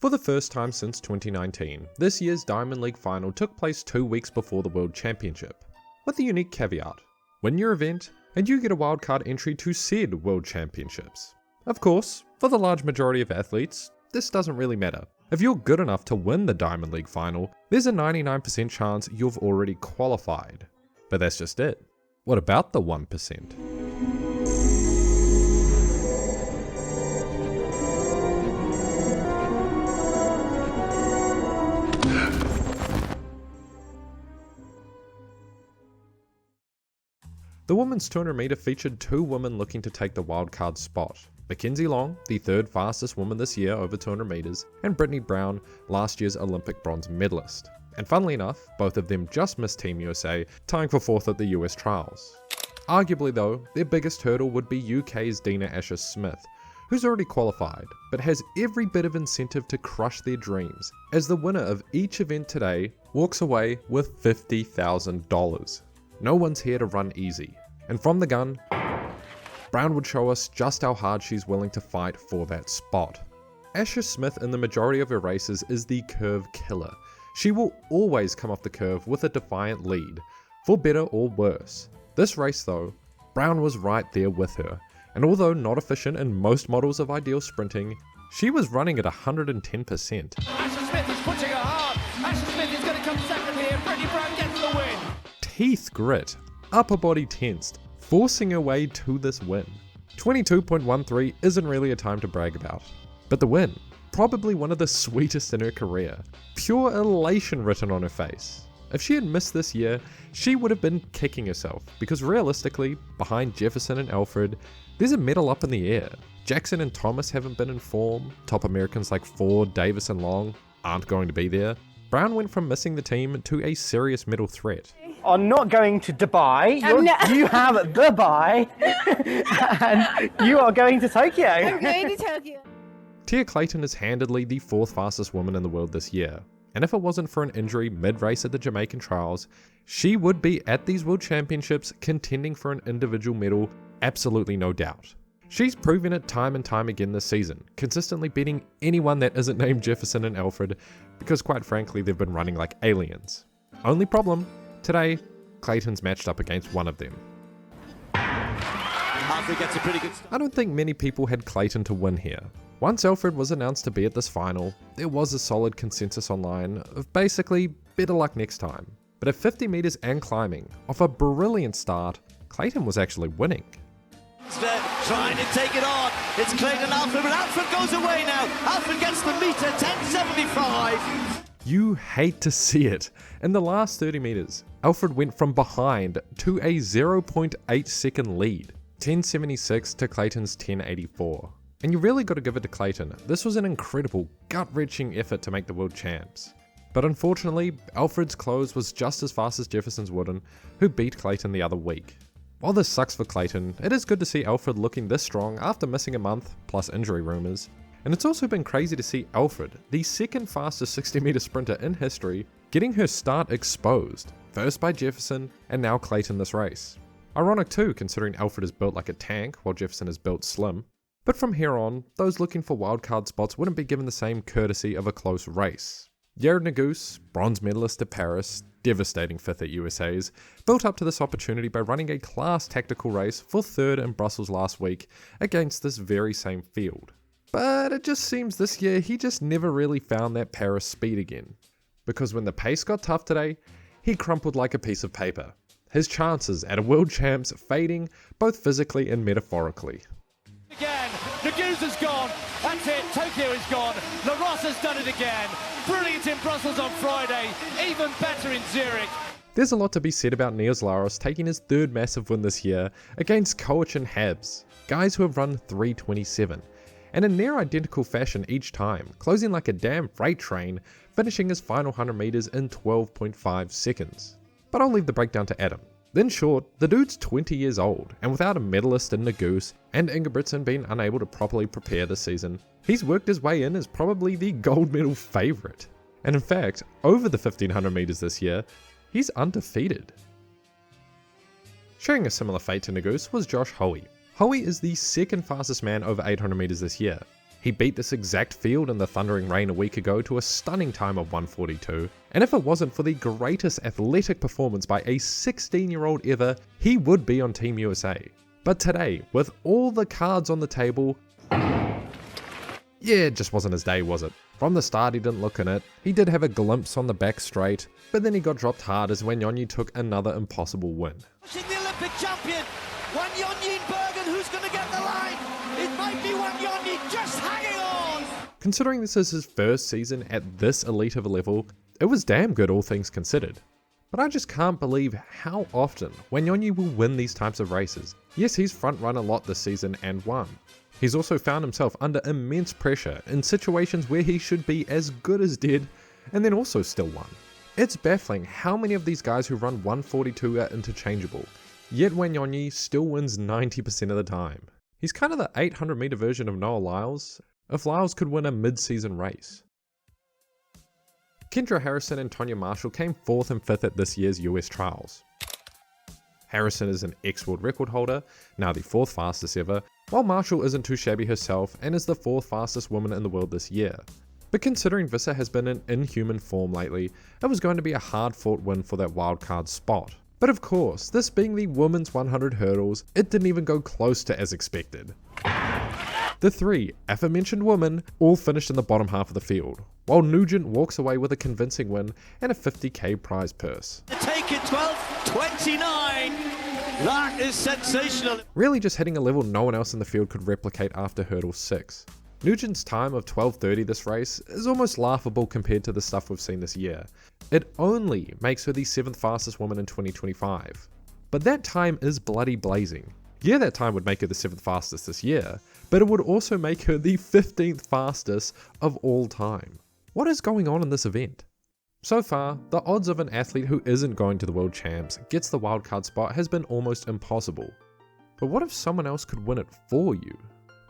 For the first time since 2019, this year's Diamond League final took place 2 weeks before the World Championship, with the unique caveat: win your event and you get a wildcard entry to said World Championships. Of course, for the large majority of athletes, this doesn't really matter. If you're good enough to win the Diamond League final, there's a 99% chance you've already qualified. But that's just it. What about the 1%? The women's 200 meter featured 2 women looking to take the wildcard spot. Mackenzie Long, the 3rd fastest woman this year over 200 meters, and Brittany Brown, last year's Olympic bronze medalist. And funnily enough, both of them just missed Team USA, tying for 4th at the US trials. Arguably though, their biggest hurdle would be UK's Dina Asher-Smith, who's already qualified, but has every bit of incentive to crush their dreams, as the winner of each event today walks away with $50,000. No one's here to run easy, and from the gun, Brown would show us just how hard she's willing to fight for that spot. Asher-Smith in the majority of her races is the curve killer. She will always come off the curve with a defiant lead, for better or worse. This race though, Brown was right there with her, and although not efficient in most models of ideal sprinting, she was running at 110%. Asher-Smith is pushing her hard. Asher-Smith is going to come second here. Brittany Brown gets the win. Teeth grit, upper body tensed, forcing her way to this win. 22.13 isn't really a time to brag about, but the win, probably one of the sweetest in her career. Pure elation written on her face. If she had missed this year, she would have been kicking herself, because realistically, behind Jefferson and Alfred, there's a medal up in the air. Jackson and Thomas haven't been in form, top Americans like Ford, Davis and Long aren't going to be there. Brown went from missing the team to a serious medal threat. Are not going to Dubai. You have Dubai, and you are going to Tokyo. I'm going to Tokyo. Tonea Clayton is handedly the 4th fastest woman in the world this year, and if it wasn't for an injury mid-race at the Jamaican trials, she would be at these World Championships contending for an individual medal, absolutely no doubt. She's proven it time and time again this season, consistently beating anyone that isn't named Jefferson and Alfred, because quite frankly they've been running like aliens. Only problem, today, Clayton's matched up against one of them. Alfred gets a pretty good start. I don't think many people had Clayton to win here. Once Alfred was announced to be at this final, there was a solid consensus online of basically better luck next time. But at 50 meters and climbing, off a brilliant start, Clayton was actually winning. Trying to take it on. It's Clayton Alfred, but Alfred goes away now. Alfred gets the meter, 10.75. You hate to see it. In the last 30 meters, Alfred went from behind to a 0.8 second lead, 10.76 to Clayton's 10.84. And you really got to give it to Clayton. This was an incredible, gut-wrenching effort to make the world champs. But unfortunately, Alfred's close was just as fast as Jefferson's wooden, who beat Clayton the other week. While this sucks for Clayton, it is good to see Alfred looking this strong after missing a month, plus injury rumours. And it's also been crazy to see Alfred, the 2nd fastest 60 meter sprinter in history, getting her start exposed, first by Jefferson and now Clayton this race. Ironic too, considering Alfred is built like a tank while Jefferson is built slim. But from here on, those looking for wildcard spots wouldn't be given the same courtesy of a close race. Yared Nuguse, bronze medalist at Paris, devastating 5th at USA's, built up to this opportunity by running a class tactical race for 3rd in Brussels last week against this very same field. But it just seems this year he just never really found that Paris speed again. Because when the pace got tough today, he crumpled like a piece of paper. His chances at a world champs fading both physically and metaphorically. Again, Nuguse has gone. That's it. Tokyo is gone. LaRosse has done it again. Brilliant in Brussels on Friday. Even better in Zurich. There's a lot to be said about Lyles taking his 3rd massive win this year against Coach and Habs, guys who have run 3:27, and in near identical fashion each time, closing like a damn freight train, finishing his final 100 meters in 12.5 seconds. But I'll leave the breakdown to Adam. In short, the dude's 20 years old, and without a medalist in Nuguse and Ingebrigtsen being unable to properly prepare this season, he's worked his way in as probably the gold medal favourite. And in fact, over the 1500 meters this year, he's undefeated. Sharing a similar fate to Nuguse was Josh Hoey. Hoey is the 2nd fastest man over 800 meters this year. He beat this exact field in the Thundering Rain a week ago to a stunning time of 1:42, and if it wasn't for the greatest athletic performance by a 16-year-old ever, he would be on Team USA. But today, with all the cards on the table, yeah, it just wasn't his day, was it? From the start he didn't look in it, he did have a glimpse on the back straight, but then he got dropped hard as Wanyonyi took another impossible win. Pushing the Olympic champion, Wanyonyi Bergen, who's going to get the line? It might be Wanyonyi just hanging on! Considering this is his first season at this elite of a level, it was damn good all things considered. But I just can't believe how often Wanyonyi will win these types of races. Yes, he's front run a lot this season and won. He's also found himself under immense pressure in situations where he should be as good as dead, and then also still won. It's baffling how many of these guys who run 142 are interchangeable, yet Wanyonyi still wins 90% of the time. He's kind of the 800 meter version of Noah Lyles, if Lyles could win a mid-season race. Kendra Harrison and Tonea Marshall came 4th and 5th at this year's US trials. Harrison is an ex-world record holder, now the 4th fastest ever, while Marshall isn't too shabby herself and is the 4th fastest woman in the world this year. But considering Visser has been in inhuman form lately, it was going to be a hard-fought win for that wildcard spot. But of course, this being the women's 100 hurdles, it didn't even go close to as expected. The three aforementioned women all finished in the bottom half of the field, while Nugent walks away with a convincing win and a 50k prize purse. Take it 12:29. That is sensational. Really just hitting a level no one else in the field could replicate after hurdle 6. Nugent's time of 12:30 this race is almost laughable compared to the stuff we've seen this year. It only makes her the 7th fastest woman in 2025. But that time is bloody blazing. Yeah, that time would make her the 7th fastest this year, but it would also make her the 15th fastest of all time. What is going on in this event? So far, the odds of an athlete who isn't going to the World Champs gets the wildcard spot has been almost impossible. But what if someone else could win it for you?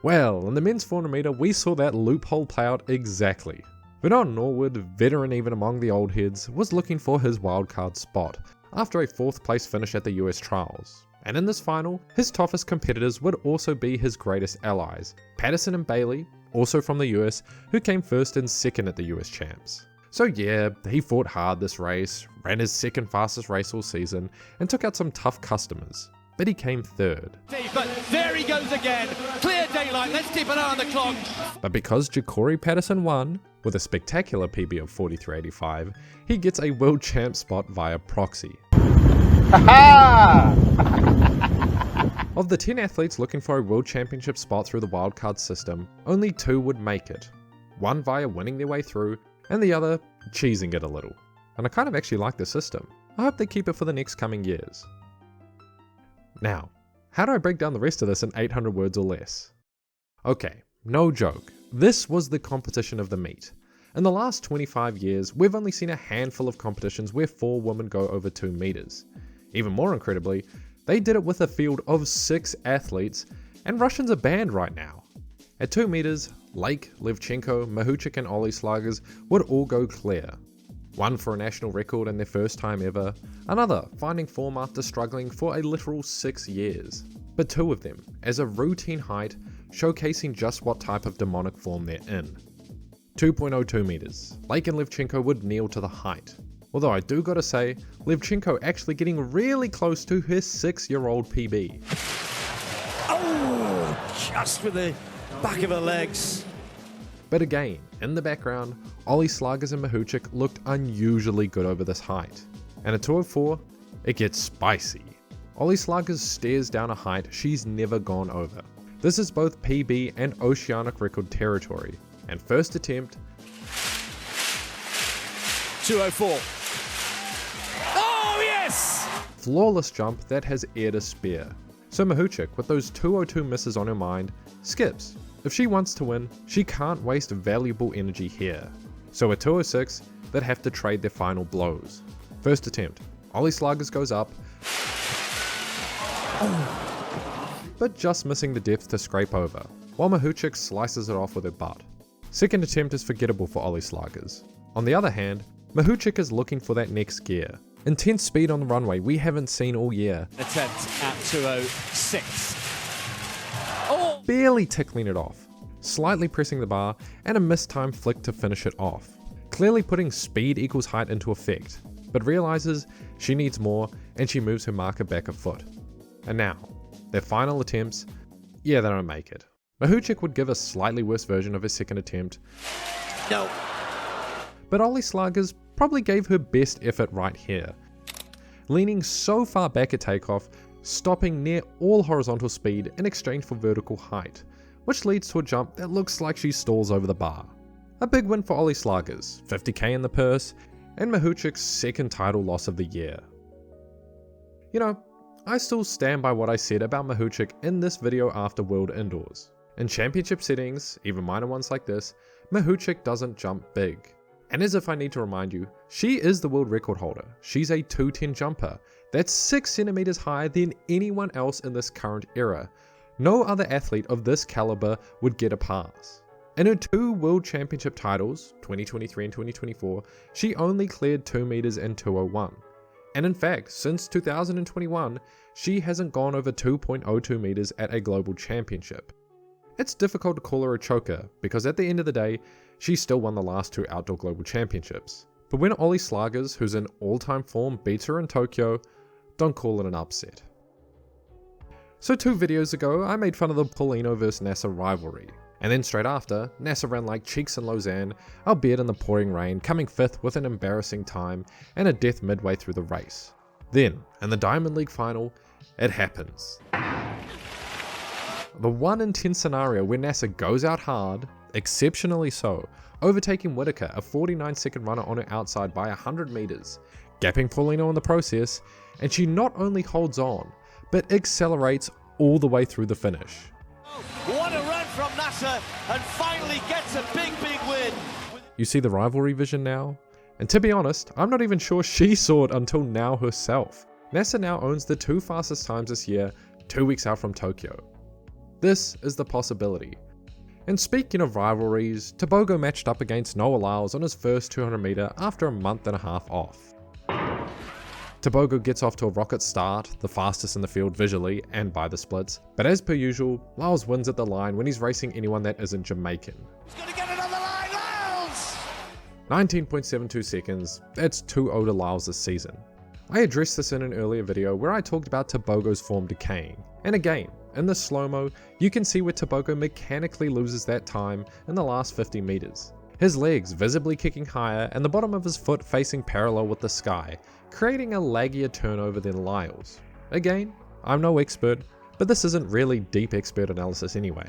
Well, in the men's 400 meter, we saw that loophole play out exactly. Vernon Norwood, veteran even among the old heads, was looking for his wildcard spot after a 4th place finish at the US trials. And in this final, his toughest competitors would also be his greatest allies, Patterson and Bailey, also from the US, who came 1st and 2nd at the US Champs. So yeah, he fought hard this race, ran his 2nd fastest race all season, and took out some tough customers. But he came 3rd. But there he goes again, clear daylight, let's keep an eye on the clock. But because Ja'Cory Patterson won, with a spectacular PB of 43.85, he gets a world champ spot via proxy. Of the 10 athletes looking for a world championship spot through the wildcard system, only 2 would make it. One via winning their way through, and the other cheesing it a little. And I kind of actually like the system. I hope they keep it for the next coming years. Now, how do I break down the rest of this in 800 words or less? Okay, no joke, this was the competition of the meet. In the last 25 years, we've only seen a handful of competitions where 4 women go over 2 meters. Even more incredibly, they did it with a field of 6 athletes, and Russians are banned right now. At 2 meters, Lake, Levchenko, Mahuchikh and Olsyslagers would all go clear. One for a national record in their first time ever, another finding form after struggling for a literal 6 years. But 2 of them, as a routine height, showcasing just what type of demonic form they're in. 2.02 meters, Lake and Levchenko would kneel to the height. Although I do gotta say, Levchenko actually getting really close to his 6-year-old PB. Oh, just with the back of her legs. But again, in the background, Olsyslagers and Mahuchikh looked unusually good over this height. And at 204, it gets spicy. Olsyslagers stares down a height she's never gone over. This is both PB and oceanic record territory. And first attempt, 204. Oh yes! Flawless jump that has aired a spear. So Mahuchikh, with those 202 misses on her mind, skips. If she wants to win, she can't waste valuable energy here. So at 206, they'd have to trade their final blows. First attempt, Olsyslagers goes up, but just missing the depth to scrape over, while Mahuchikh slices it off with her butt. Second attempt is forgettable for Olsyslagers. On the other hand, Mahuchikh is looking for that next gear. Intense speed on the runway we haven't seen all year. Attempt at 206. Barely tickling it off. slightly pressing the bar, and a mistimed flick to finish it off, clearly putting speed equals height into effect, but realizes she needs more and she moves her marker back a foot. And now, their final attempts, yeah, they don't make it. Mahuchikh would give a slightly worse version of his second attempt. No. But Olsyslagers probably gave her best effort right here, leaning so far back at takeoff, stopping near all horizontal speed in exchange for vertical height, which leads to a jump that looks like she stalls over the bar. A big win for Olsyslagers, 50k in the purse, and Mahuchikh's second title loss of the year. You know, I still stand by what I said about Mahuchikh in this video after World Indoors. In championship settings, even minor ones like this, Mahuchikh doesn't jump big. And as if I need to remind you, she is the world record holder. She's a 210 jumper. That's 6 centimeters higher than anyone else in this current era. No other athlete of this caliber would get a pass. In her 2 world championship titles, 2023 and 2024, she only cleared 2 meters and 201. And in fact, since 2021, she hasn't gone over 2.02 meters at a global championship. It's difficult to call her a choker, because at the end of the day, she still won the last 2 outdoor global championships. But when Olsyslagers, who's in all-time form, beats her in Tokyo, don't call it an upset. So 2 videos ago, I made fun of the Paulino vs Naser rivalry. And then straight after, Naser ran like cheeks in Lausanne, albeit in the pouring rain, coming 5th with an embarrassing time and a death midway through the race. Then, in the Diamond League final, it happens. The 1 in 10 scenario where Naser goes out hard, exceptionally so, overtaking Whitaker, a 49-second runner on her outside by 100 meters, gapping Paulino in the process, and she not only holds on, but accelerates all the way through the finish. What a run from Naser, and finally gets a big win. You see the rivalry vision now? And to be honest, I'm not even sure she saw it until now herself. Naser now owns the 2 fastest times this year, 2 weeks out from Tokyo. This is the possibility. And speaking of rivalries, Tebogo matched up against Noah Lyles on his first 200 meter after a month and a half off. Tebogo gets off to a rocket start, the fastest in the field visually and by the splits, but as per usual, Lyles wins at the line when he's racing anyone that isn't Jamaican. He's gonna get it on the line, Lyles! 19.72 seconds, that's too old to Lyles this season. I addressed this in an earlier video where I talked about Tebogo's form decaying, and again, in the slow-mo, you can see where Tebogo mechanically loses that time in the last 50 meters. His legs visibly kicking higher and the bottom of his foot facing parallel with the sky, creating a laggier turnover than Lyles. Again, I'm no expert, but this isn't really deep expert analysis anyway.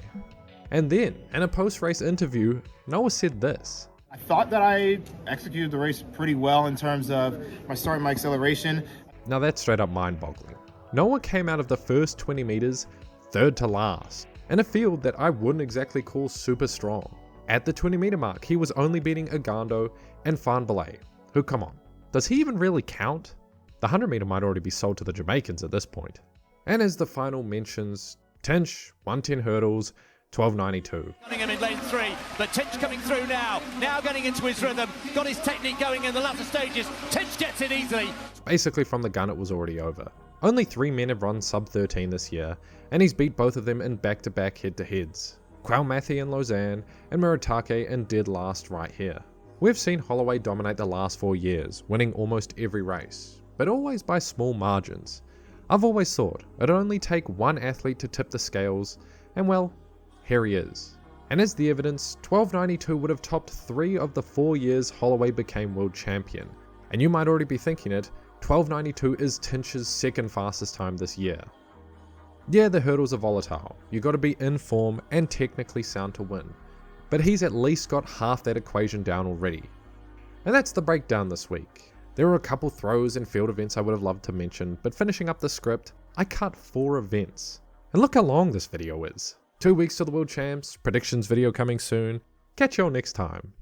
And then, in a post-race interview, Noah said this. I thought that I executed the race pretty well in terms of my start and my acceleration. Now that's straight up mind-boggling. Noah came out of the first 20 meters, 3rd to last, in a field that I wouldn't exactly call super strong. At the 20 meter mark, he was only beating Agando and Fanbele, who, come on, does he even really count? The 100 meter might already be sold to the Jamaicans at this point. And as the final mentions, Tinch, 110 hurdles, 12.92. Running him in lane 3, but Tinch coming through now getting into his rhythm, got his technique going in the latter stages. Tinch gets it easily. Basically from the gun it was already over. Only 3 men have run sub 13 this year, and he's beat both of them in back-to-back head-to-heads. Kwao-Matthey in Lausanne, and Muratake in dead last right here. We've seen Holloway dominate the last 4 years, winning almost every race, but always by small margins. I've always thought it'd only take one athlete to tip the scales, and well, here he is. And as the evidence, 12.92 would have topped 3 of the 4 years Holloway became world champion. And you might already be thinking it, 12.92 is Tinch's second fastest time this year. Yeah, the hurdles are volatile, you gotta be in form and technically sound to win, but he's at least got half that equation down already. And that's the breakdown this week. There were a couple throws and field events I would have loved to mention, but finishing up the script, I cut 4 events. And look how long this video is. 2 weeks to the World Champs, predictions video coming soon. Catch y'all next time.